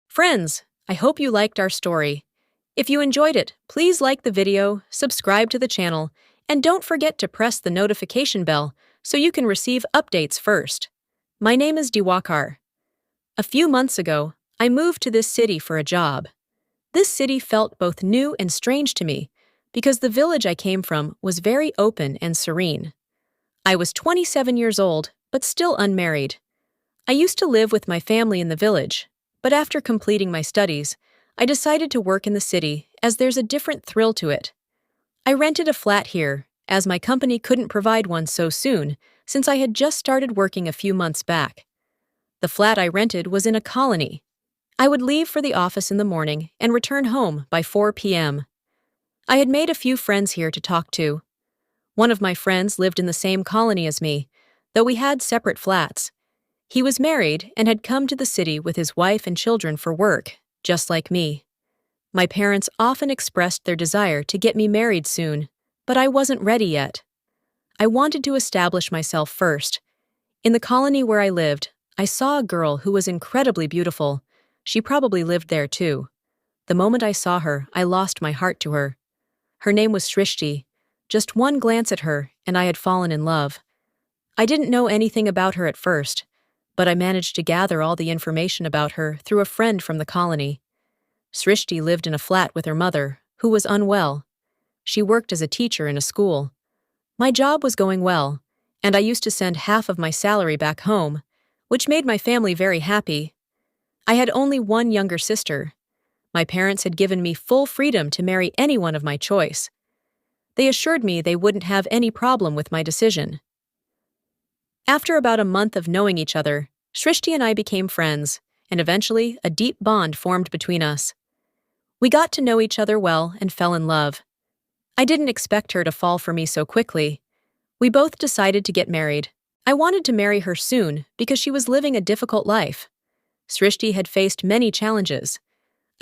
Friends, I hope you liked our story. If you enjoyed it, please like the video, subscribe to the channel, and don't forget to press the notification bell so you can receive updates first. My name is Diwakar. A few months ago, I moved to this city for a job. This city felt both new and strange to me because the village I came from was very open and serene. I was 27 years old, but still unmarried. I used to live with my family in the village, but after completing my studies, I decided to work in the city as there's a different thrill to it. I rented a flat here, as my company couldn't provide one so soon since I had just started working a few months back. The flat I rented was in a colony. I would leave for the office in the morning and return home by 4 p.m. I had made a few friends here to talk to. One of my friends lived in the same colony as me, though we had separate flats. He was married and had come to the city with his wife and children for work, just like me. My parents often expressed their desire to get me married soon, but I wasn't ready yet. I wanted to establish myself first. In the colony where I lived, I saw a girl who was incredibly beautiful. She probably lived there too. The moment I saw her, I lost my heart to her. Her name was Srishti. Just one glance at her, and I had fallen in love. I didn't know anything about her at first, but I managed to gather all the information about her through a friend from the colony. Srishti lived in a flat with her mother, who was unwell. She worked as a teacher in a school. My job was going well, and I used to send half of my salary back home, which made my family very happy. I had only one younger sister. My parents had given me full freedom to marry anyone of my choice. They assured me they wouldn't have any problem with my decision. After about a month of knowing each other, Srishti and I became friends, and eventually a deep bond formed between us. We got to know each other well and fell in love. I didn't expect her to fall for me so quickly. We both decided to get married. I wanted to marry her soon because she was living a difficult life. Srishti had faced many challenges.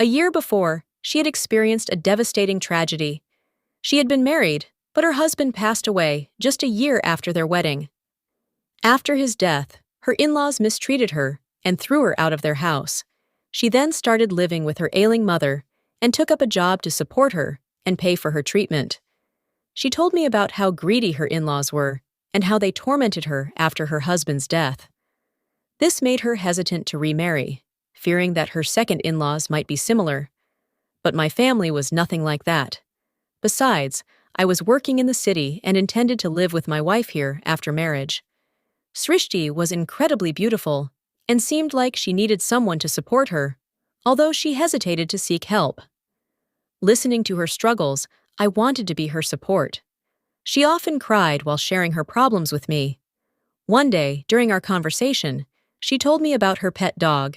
A year before, she had experienced a devastating tragedy. She had been married, but her husband passed away just a year after their wedding. After his death, her in-laws mistreated her and threw her out of their house. She then started living with her ailing mother and took up a job to support her and pay for her treatment. She told me about how greedy her in-laws were and how they tormented her after her husband's death. This made her hesitant to remarry, fearing that her second in-laws might be similar. But my family was nothing like that. Besides, I was working in the city and intended to live with my wife here after marriage. Srishti was incredibly beautiful and seemed like she needed someone to support her, although she hesitated to seek help. Listening to her struggles, I wanted to be her support. She often cried while sharing her problems with me. One day, during our conversation, she told me about her pet dog.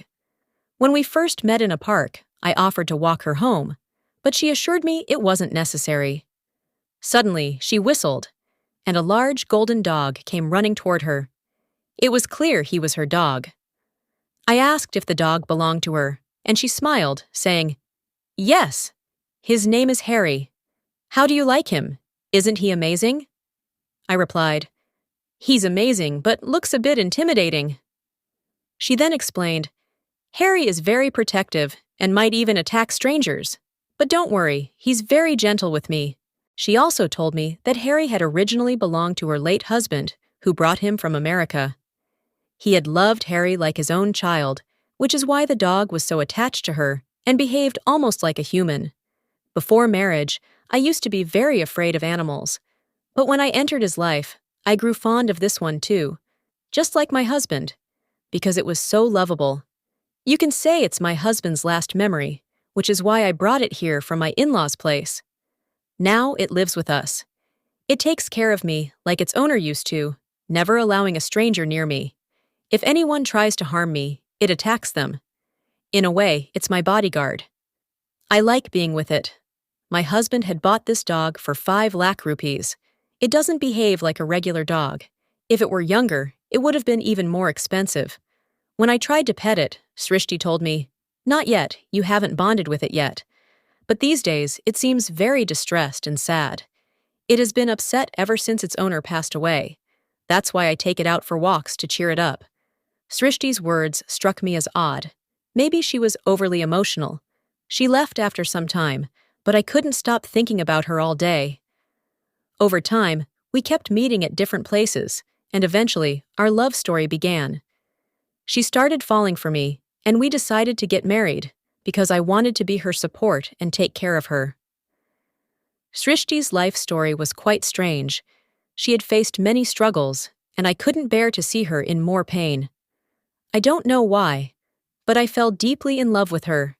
When we first met in a park, I offered to walk her home, but she assured me it wasn't necessary. Suddenly, she whistled, and a large golden dog came running toward her. It was clear he was her dog. I asked if the dog belonged to her, and she smiled, saying, "Yes, his name is Harry. How do you like him? Isn't he amazing?" I replied, "He's amazing, but looks a bit intimidating." She then explained, "Harry is very protective and might even attack strangers. But don't worry, he's very gentle with me." She also told me that Harry had originally belonged to her late husband, who brought him from America. He had loved Harry like his own child, which is why the dog was so attached to her and behaved almost like a human. Before marriage, I used to be very afraid of animals. But when I entered his life, I grew fond of this one too, just like my husband, because it was so lovable. You can say it's my husband's last memory, which is why I brought it here from my in-laws' place. Now it lives with us. It takes care of me like its owner used to, never allowing a stranger near me. If anyone tries to harm me, it attacks them. In a way, it's my bodyguard. I like being with it. My husband had bought this dog for 5 lakh rupees. It doesn't behave like a regular dog. If it were younger, it would have been even more expensive. When I tried to pet it, Srishti told me, "Not yet, you haven't bonded with it yet." But these days, it seems very distressed and sad. It has been upset ever since its owner passed away. That's why I take it out for walks to cheer it up. Srishti's words struck me as odd. Maybe she was overly emotional. She left after some time, but I couldn't stop thinking about her all day. Over time, we kept meeting at different places, and eventually, our love story began. She started falling for me, and we decided to get married, because I wanted to be her support and take care of her. Srishti's life story was quite strange. She had faced many struggles, and I couldn't bear to see her in more pain. I don't know why, but I fell deeply in love with her.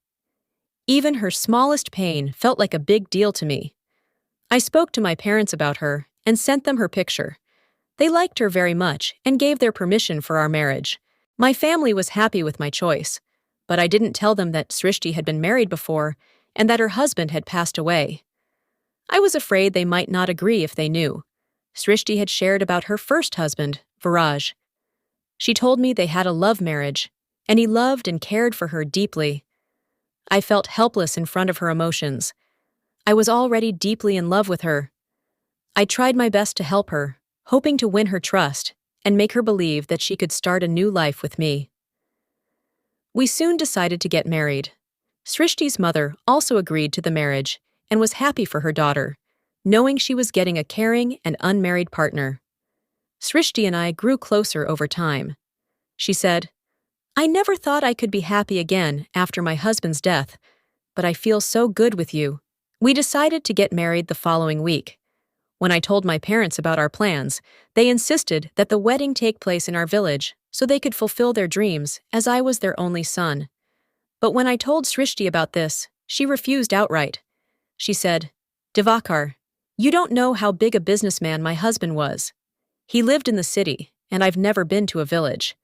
Even her smallest pain felt like a big deal to me. I spoke to my parents about her and sent them her picture. They liked her very much and gave their permission for our marriage. My family was happy with my choice, but I didn't tell them that Srishti had been married before and that her husband had passed away. I was afraid they might not agree if they knew. Srishti had shared about her first husband, Viraj. She told me they had a love marriage, and he loved and cared for her deeply. I felt helpless in front of her emotions. I was already deeply in love with her. I tried my best to help her, hoping to win her trust and make her believe that she could start a new life with me. We soon decided to get married. Srishti's mother also agreed to the marriage and was happy for her daughter, knowing she was getting a caring and unmarried partner. Srishti and I grew closer over time. She said, "I never thought I could be happy again after my husband's death, but I feel so good with you." We decided to get married the following week. When I told my parents about our plans, they insisted that the wedding take place in our village so they could fulfill their dreams, as I was their only son. But when I told Srishti about this, she refused outright. She said, "Divakar, you don't know how big a businessman my husband was. He lived in the city, and I've never been to a village.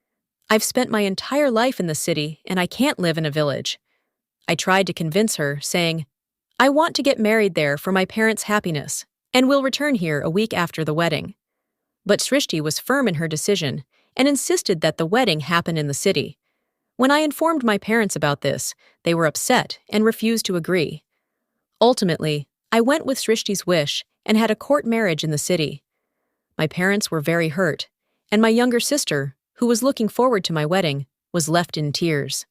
I've spent my entire life in the city, and I can't live in a village." I tried to convince her, saying, "I want to get married there for my parents' happiness, and will return here a week after the wedding." But Srishti was firm in her decision and insisted that the wedding happen in the city. When I informed my parents about this, they were upset and refused to agree. Ultimately, I went with Srishti's wish and had a court marriage in the city. My parents were very hurt, and my younger sister, who was looking forward to my wedding, was left in tears.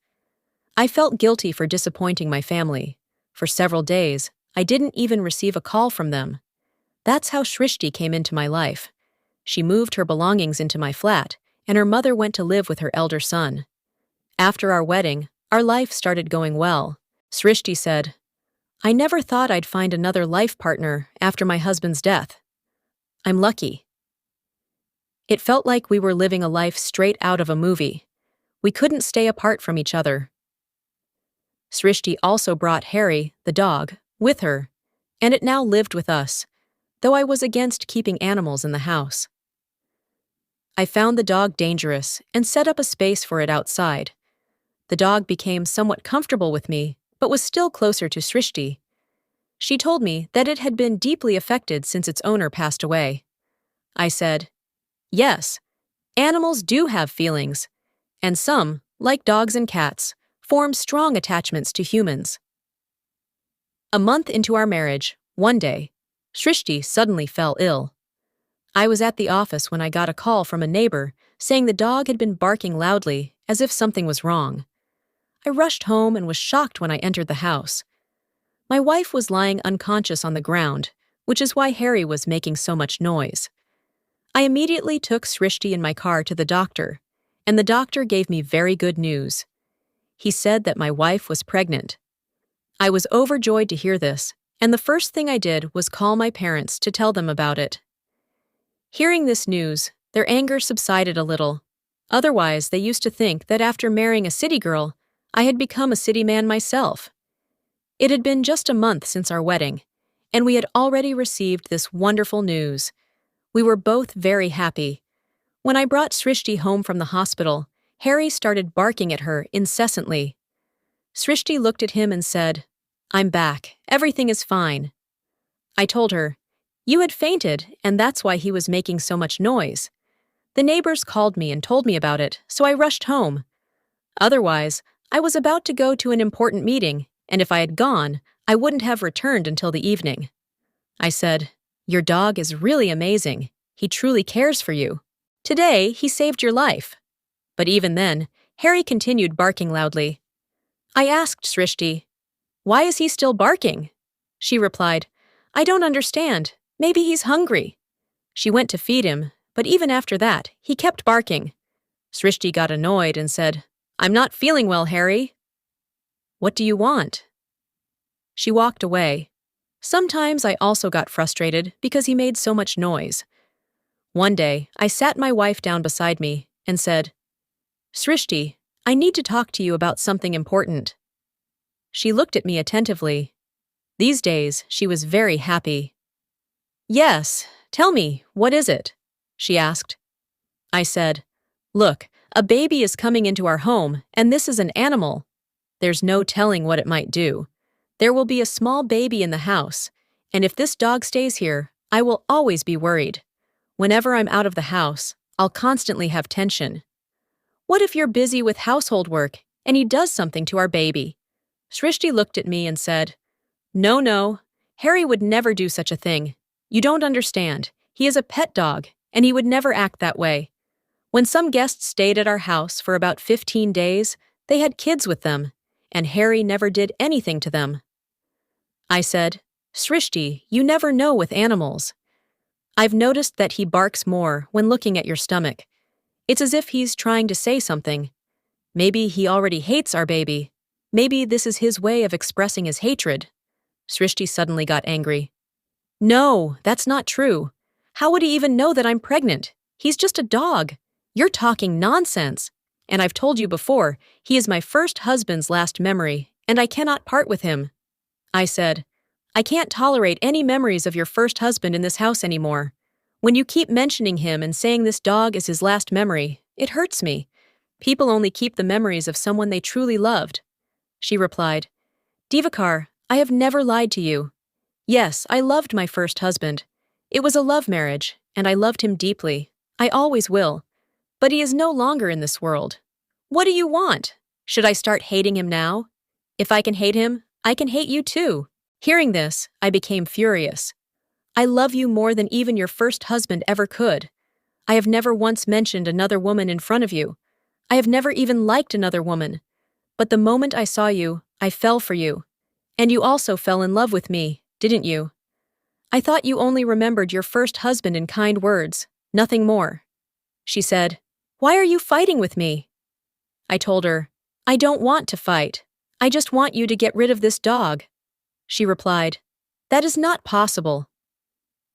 I felt guilty for disappointing my family. For several days, I didn't even receive a call from them. That's how Srishti came into my life. She moved her belongings into my flat, and her mother went to live with her elder son. After our wedding, our life started going well. Srishti said, "I never thought I'd find another life partner after my husband's death. I'm lucky." It felt like we were living a life straight out of a movie. We couldn't stay apart from each other. Srishti also brought Harry, the dog, with her, and it now lived with us, though I was against keeping animals in the house. I found the dog dangerous and set up a space for it outside. The dog became somewhat comfortable with me, but was still closer to Srishti. She told me that it had been deeply affected since its owner passed away. I said, "Yes, animals do have feelings, and some, like dogs and cats, form strong attachments to humans." A month into our marriage, one day, Srishti suddenly fell ill. I was at the office when I got a call from a neighbor saying the dog had been barking loudly as if something was wrong. I rushed home and was shocked when I entered the house. My wife was lying unconscious on the ground, which is why Harry was making so much noise. I immediately took Srishti in my car to the doctor, and the doctor gave me very good news. He said that my wife was pregnant. I was overjoyed to hear this, and the first thing I did was call my parents to tell them about it. Hearing this news, their anger subsided a little. Otherwise, they used to think that after marrying a city girl, I had become a city man myself. It had been just a month since our wedding, and we had already received this wonderful news. We were both very happy. When I brought Srishti home from the hospital, Harry started barking at her incessantly. Srishti looked at him and said, "I'm back. Everything is fine." I told her, "You had fainted, and that's why he was making so much noise." The neighbors called me and told me about it, so I rushed home. Otherwise, I was about to go to an important meeting, and if I had gone, I wouldn't have returned until the evening. I said, "Your dog is really amazing. He truly cares for you. Today, he saved your life." But even then, Harry continued barking loudly. I asked Srishti, "Why is he still barking?" She replied, "I don't understand. Maybe he's hungry." She went to feed him, but even after that, he kept barking. Srishti got annoyed and said, "I'm not feeling well, Harry." "What do you want?" She walked away. Sometimes I also got frustrated because he made so much noise. One day, I sat my wife down beside me and said, "Srishti, I need to talk to you about something important." She looked at me attentively. These days, she was very happy. "Yes, tell me, what is it?" she asked. I said, "Look, a baby is coming into our home, and this is an animal. There's no telling what it might do. There will be a small baby in the house, and if this dog stays here, I will always be worried. Whenever I'm out of the house, I'll constantly have tension. What if you're busy with household work and he does something to our baby?" Srishti looked at me and said, No, Harry would never do such a thing. You don't understand. He is a pet dog, and he would never act that way. When some guests stayed at our house for about 15 days, they had kids with them, and Harry never did anything to them. I said, "Srishti, you never know with animals. I've noticed that he barks more when looking at your stomach. It's as if he's trying to say something. Maybe he already hates our baby. Maybe this is his way of expressing his hatred." Srishti suddenly got angry. "No, that's not true. How would he even know that I'm pregnant? He's just a dog. You're talking nonsense. And I've told you before, he is my first husband's last memory, and I cannot part with him." I said, "I can't tolerate any memories of your first husband in this house anymore. When you keep mentioning him and saying this dog is his last memory, it hurts me. People only keep the memories of someone they truly loved." She replied, "Divakar, I have never lied to you. Yes, I loved my first husband. It was a love marriage, and I loved him deeply. I always will. But he is no longer in this world. What do you want? Should I start hating him now? If I can hate him, I can hate you too." Hearing this, I became furious. "I love you more than even your first husband ever could. I have never once mentioned another woman in front of you. I have never even liked another woman. But the moment I saw you, I fell for you. And you also fell in love with me, didn't you? I thought you only remembered your first husband in kind words, nothing more." She said, "Why are you fighting with me?" I told her, "I don't want to fight. I just want you to get rid of this dog." She replied, "That is not possible.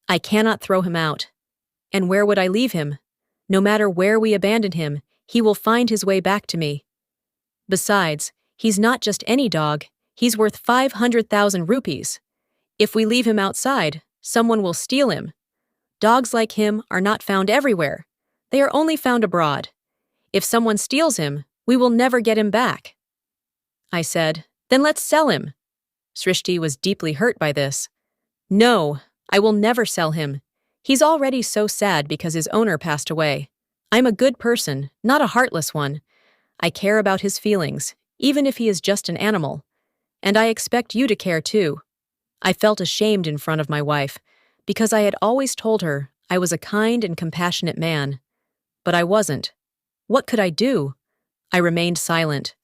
I cannot throw him out. And where would I leave him? No matter where we abandon him, he will find his way back to me. Besides, he's not just any dog. He's worth 500,000 rupees. If we leave him outside, someone will steal him. Dogs like him are not found everywhere. They are only found abroad. If someone steals him, we will never get him back." I said, "Then let's sell him." Srishti was deeply hurt by this. "No, I will never sell him. He's already so sad because his owner passed away. I'm a good person, not a heartless one. I care about his feelings, even if he is just an animal. And I expect you to care too." I felt ashamed in front of my wife, because I had always told her I was a kind and compassionate man. But I wasn't. What could I do? I remained silent.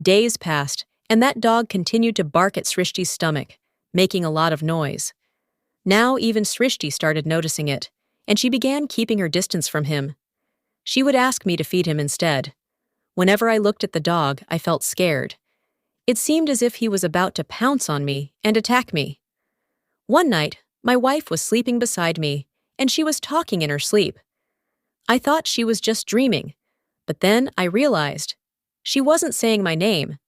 Days passed, and that dog continued to bark at Srishti's stomach, making a lot of noise. Now even Srishti started noticing it, and she began keeping her distance from him. She would ask me to feed him instead. Whenever I looked at the dog, I felt scared. It seemed as if he was about to pounce on me and attack me. One night, my wife was sleeping beside me, and she was talking in her sleep. I thought she was just dreaming, but then I realized she wasn't saying my name.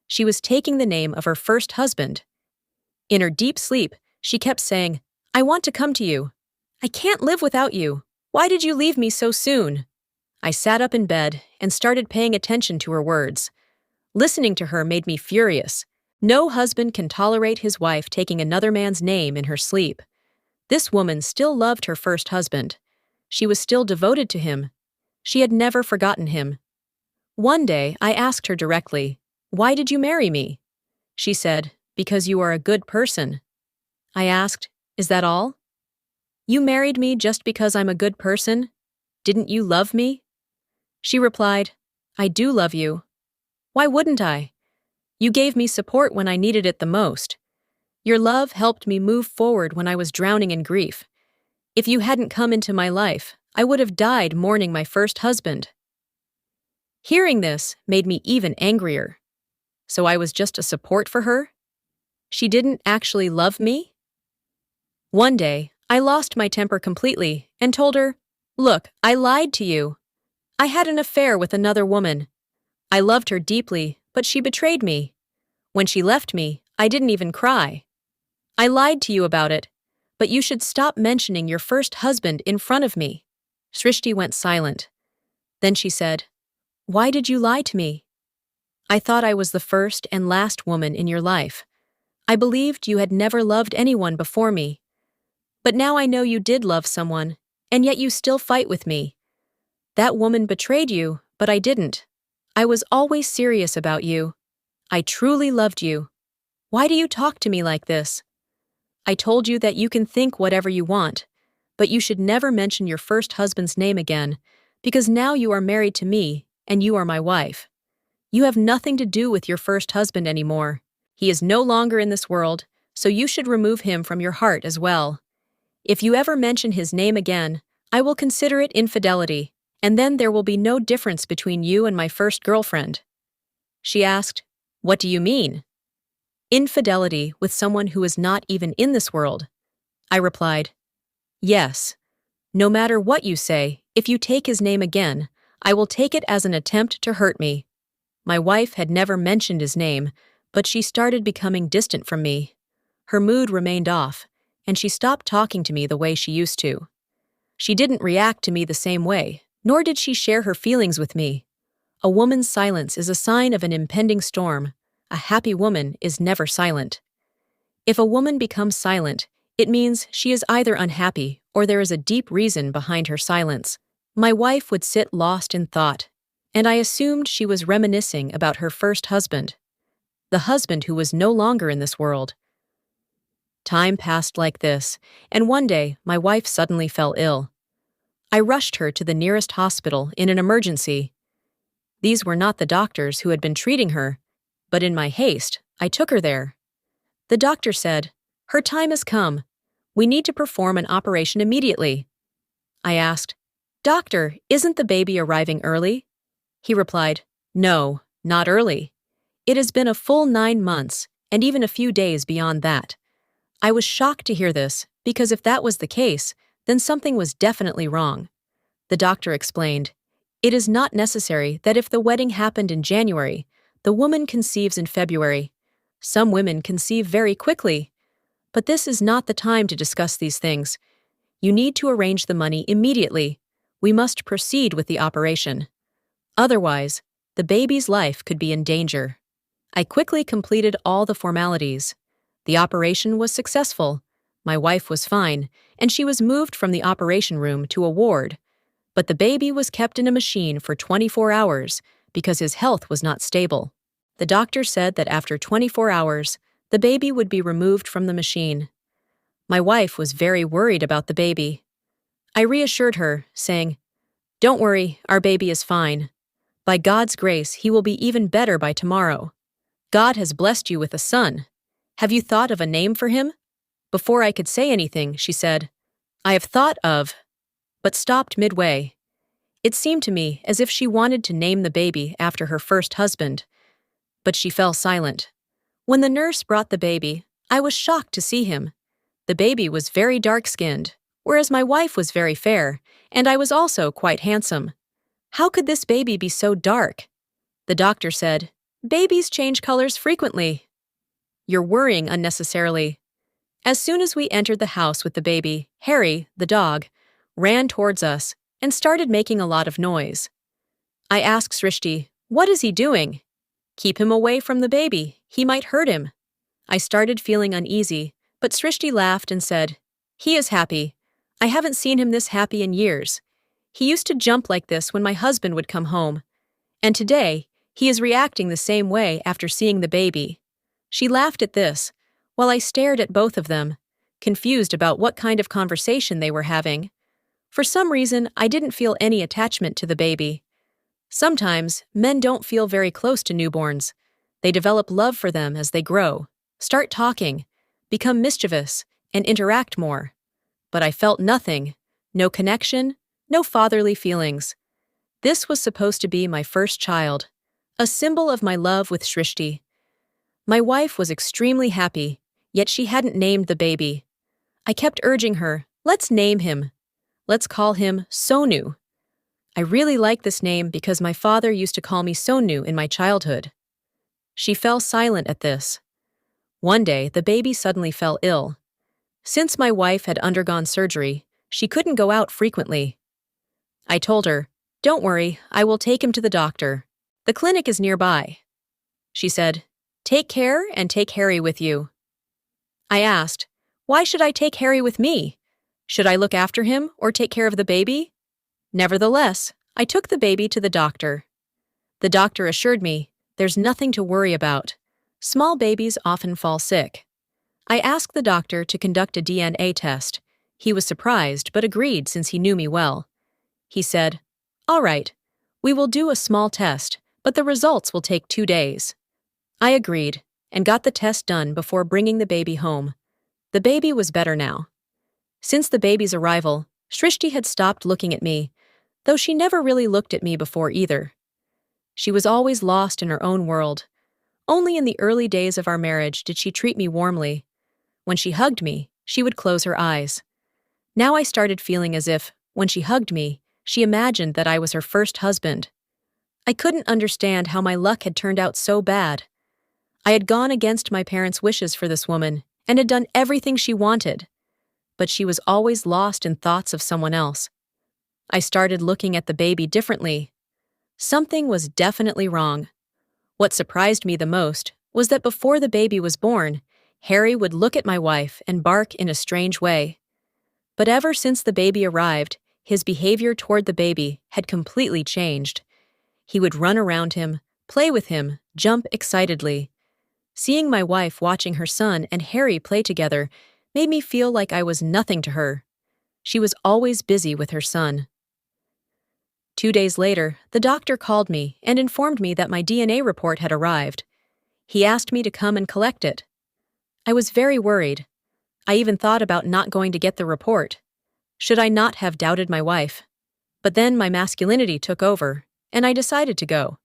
She was taking the name of her first husband. In her deep sleep, she kept saying, "I want to come to you. I can't live without you. Why did you leave me so soon?" I sat up in bed and started paying attention to her words. Listening to her made me furious. No husband can tolerate his wife taking another man's name in her sleep. This woman still loved her first husband. She was still devoted to him. She had never forgotten him. One day, I asked her directly, "Why did you marry me?" She said, "Because you are a good person." I asked, "Is that all?" "You married me just because I'm a good person? Didn't you love me?" She replied, "I do love you. Why wouldn't I? You gave me support when I needed it the most. Your love helped me move forward when I was drowning in grief. If you hadn't come into my life, I would have died mourning my first husband." Hearing this made me even angrier. So I was just a support for her? She didn't actually love me? One day, I lost my temper completely and told her, "Look, I lied to you. I had an affair with another woman. I loved her deeply, but she betrayed me. When she left me, I didn't even cry. I lied to you about it, but you should stop mentioning your first husband in front of me." Srishti went silent. Then she said, "Why did you lie to me? I thought I was the first and last woman in your life. I believed you had never loved anyone before me. But now I know you did love someone, and yet you still fight with me. That woman betrayed you, but I didn't. I was always serious about you. I truly loved you. Why do you talk to me like this? I told you that you can think whatever you want, but you should never mention your first husband's name again, because now you are married to me, and you are my wife. You have nothing to do with your first husband anymore. He is no longer in this world, so you should remove him from your heart as well. If you ever mention his name again, I will consider it infidelity, and then there will be no difference between you and my first girlfriend." She asked, "What do you mean?" "Infidelity with someone who is not even in this world." I replied, "Yes. No matter what you say, if you take his name again, I will take it as an attempt to hurt me." My wife had never mentioned his name, but she started becoming distant from me. Her mood remained off, and she stopped talking to me the way she used to. She didn't react to me the same way, nor did she share her feelings with me. A woman's silence is a sign of an impending storm. A happy woman is never silent. If a woman becomes silent, it means she is either unhappy or there is a deep reason behind her silence. My wife would sit lost in thought, and I assumed she was reminiscing about her first husband, the husband who was no longer in this world. Time passed like this, and one day my wife suddenly fell ill. I rushed her to the nearest hospital in an emergency. These were not the doctors who had been treating her, but in my haste, I took her there. The doctor said, "Her time has come. We need to perform an operation immediately." I asked, "Doctor, isn't the baby arriving early?" He replied, "No, not early. It has been a full 9 months, and even a few days beyond that." I was shocked to hear this, because if that was the case, then something was definitely wrong. The doctor explained, "It is not necessary that if the wedding happened in January, the woman conceives in February. Some women conceive very quickly. But this is not the time to discuss these things. You need to arrange the money immediately. We must proceed with the operation. Otherwise, the baby's life could be in danger." I quickly completed all the formalities. The operation was successful. My wife was fine, and she was moved from the operation room to a ward. But the baby was kept in a machine for 24 hours because his health was not stable. The doctor said that after 24 hours, the baby would be removed from the machine. My wife was very worried about the baby. I reassured her, saying, "Don't worry, our baby is fine. By God's grace, he will be even better by tomorrow. God has blessed you with a son. Have you thought of a name for him?" Before I could say anything, she said, "I have thought of," but stopped midway. It seemed to me as if she wanted to name the baby after her first husband, but she fell silent. When the nurse brought the baby, I was shocked to see him. The baby was very dark-skinned, whereas my wife was very fair, and I was also quite handsome. How could this baby be so dark? The doctor said, "Babies change colors frequently." You're worrying unnecessarily. As soon as we entered the house with the baby, Harry, the dog, ran towards us and started making a lot of noise. I asked Srishti, "What is he doing?" "Keep him away from the baby. He might hurt him." I started feeling uneasy, but Srishti laughed and said, "He is happy. I haven't seen him this happy in years. He used to jump like this when my husband would come home. And today, he is reacting the same way after seeing the baby." She laughed at this, while I stared at both of them, confused about what kind of conversation they were having. For some reason, I didn't feel any attachment to the baby. Sometimes, men don't feel very close to newborns. They develop love for them as they grow, start talking, become mischievous, and interact more. But I felt nothing, no connection, no fatherly feelings. This was supposed to be my first child, a symbol of my love with Shrishti. My wife was extremely happy, yet she hadn't named the baby. I kept urging her, let's name him. Let's call him Sonu. I really like this name because my father used to call me Sonu in my childhood. She fell silent at this. One day, the baby suddenly fell ill. Since my wife had undergone surgery, she couldn't go out frequently. I told her, "Don't worry, I will take him to the doctor. The clinic is nearby." She said, "Take care and take Harry with you." I asked, "Why should I take Harry with me? Should I look after him or take care of the baby?" Nevertheless, I took the baby to the doctor. The doctor assured me, "There's nothing to worry about. Small babies often fall sick." I asked the doctor to conduct a DNA test. He was surprised but agreed since he knew me well. He said, "All right, we will do a small test, but the results will take 2 days." I agreed and got the test done before bringing the baby home. The baby was better now. Since the baby's arrival, Shrishti had stopped looking at me, though she never really looked at me before either. She was always lost in her own world. Only in the early days of our marriage did she treat me warmly. When she hugged me, she would close her eyes. Now I started feeling as if, when she hugged me, she imagined that I was her first husband. I couldn't understand how my luck had turned out so bad. I had gone against my parents' wishes for this woman and had done everything she wanted. But she was always lost in thoughts of someone else. I started looking at the baby differently. Something was definitely wrong. What surprised me the most was that before the baby was born, Harry would look at my wife and bark in a strange way. But ever since the baby arrived, his behavior toward the baby had completely changed. He would run around him, play with him, jump excitedly. Seeing my wife watching her son and Harry play together made me feel like I was nothing to her. She was always busy with her son. 2 days later, the doctor called me and informed me that my DNA report had arrived. He asked me to come and collect it. I was very worried. I even thought about not going to get the report. Should I not have doubted my wife? But then my masculinity took over, and I decided to go.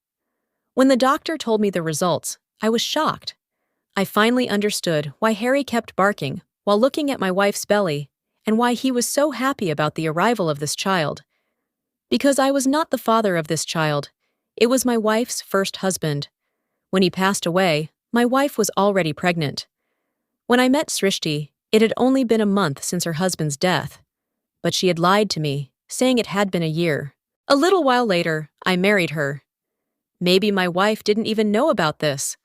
When the doctor told me the results, I was shocked. I finally understood why Harry kept barking while looking at my wife's belly and why he was so happy about the arrival of this child. Because I was not the father of this child. It was my wife's first husband. When he passed away, my wife was already pregnant. When I met Srishti, it had only been a month since her husband's death. But she had lied to me, saying it had been a year. A little while later, I married her. Maybe my wife didn't even know about this.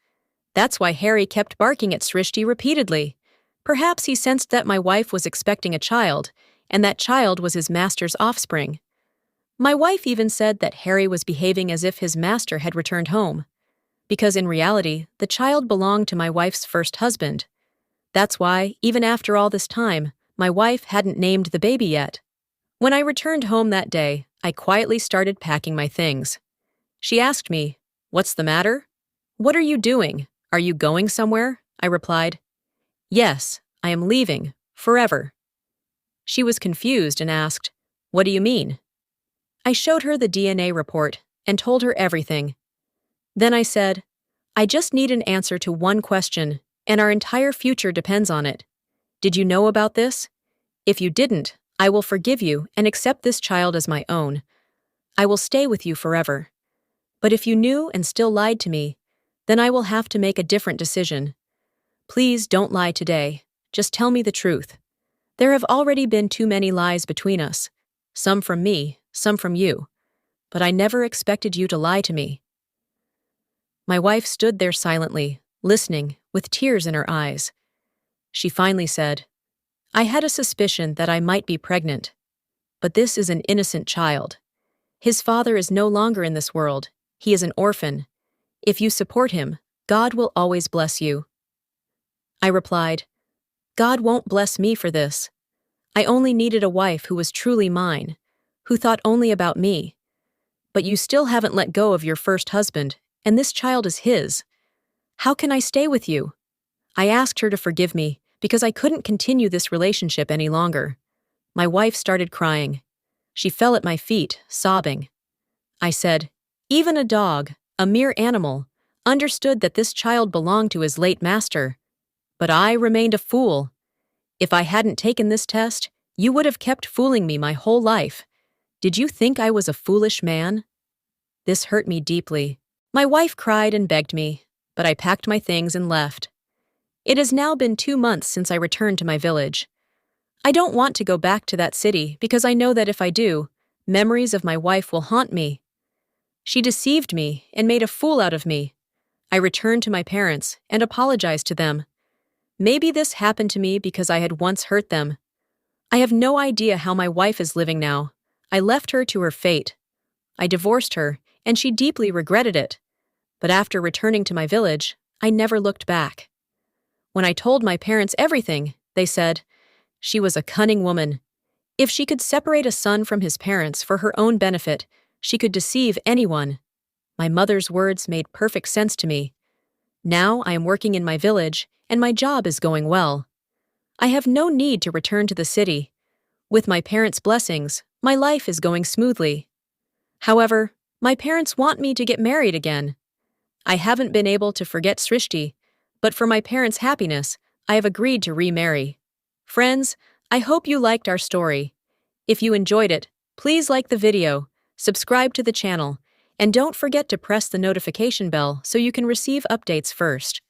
That's why Harry kept barking at Srishti repeatedly. Perhaps he sensed that my wife was expecting a child, and that child was his master's offspring. My wife even said that Harry was behaving as if his master had returned home. Because in reality, the child belonged to my wife's first husband. That's why, even after all this time, my wife hadn't named the baby yet. When I returned home that day, I quietly started packing my things. She asked me, "What's the matter?" "What are you doing? Are you going somewhere?" I replied. "Yes, I am leaving, forever." She was confused and asked, "What do you mean?" I showed her the DNA report and told her everything. Then I said, "I just need an answer to one question, and our entire future depends on it. Did you know about this? If you didn't, I will forgive you and accept this child as my own. I will stay with you forever. But if you knew and still lied to me, then I will have to make a different decision. Please don't lie today. Just tell me the truth. There have already been too many lies between us, some from me, some from you. But I never expected you to lie to me." My wife stood there silently, listening, with tears in her eyes. She finally said, "I had a suspicion that I might be pregnant. But this is an innocent child. His father is no longer in this world. He is an orphan. If you support him, God will always bless you." I replied, "God won't bless me for this. I only needed a wife who was truly mine, who thought only about me. But you still haven't let go of your first husband, and this child is his. How can I stay with you? I asked her to forgive me because I couldn't continue this relationship any longer. My wife started crying. She fell at my feet, sobbing. I said, even a dog, a mere animal, understood that this child belonged to his late master. But I remained a fool. If I hadn't taken this test, you would have kept fooling me my whole life. Did you think I was a foolish man? This hurt me deeply. My wife cried and begged me, but I packed my things and left. It has now been 2 months since I returned to my village. I don't want to go back to that city because I know that if I do, memories of my wife will haunt me. She deceived me and made a fool out of me. I returned to my parents and apologized to them. Maybe this happened to me because I had once hurt them. I have no idea how my wife is living now. I left her to her fate. I divorced her, and she deeply regretted it. But after returning to my village, I never looked back. When I told my parents everything, they said, she was a cunning woman. If she could separate a son from his parents for her own benefit, she could deceive anyone. My mother's words made perfect sense to me. Now I am working in my village, and my job is going well. I have no need to return to the city. With my parents' blessings, my life is going smoothly. However, my parents want me to get married again. I haven't been able to forget Srishti, but for my parents' happiness, I have agreed to remarry. Friends, I hope you liked our story. If you enjoyed it, please like the video, subscribe to the channel, and don't forget to press the notification bell so you can receive updates first.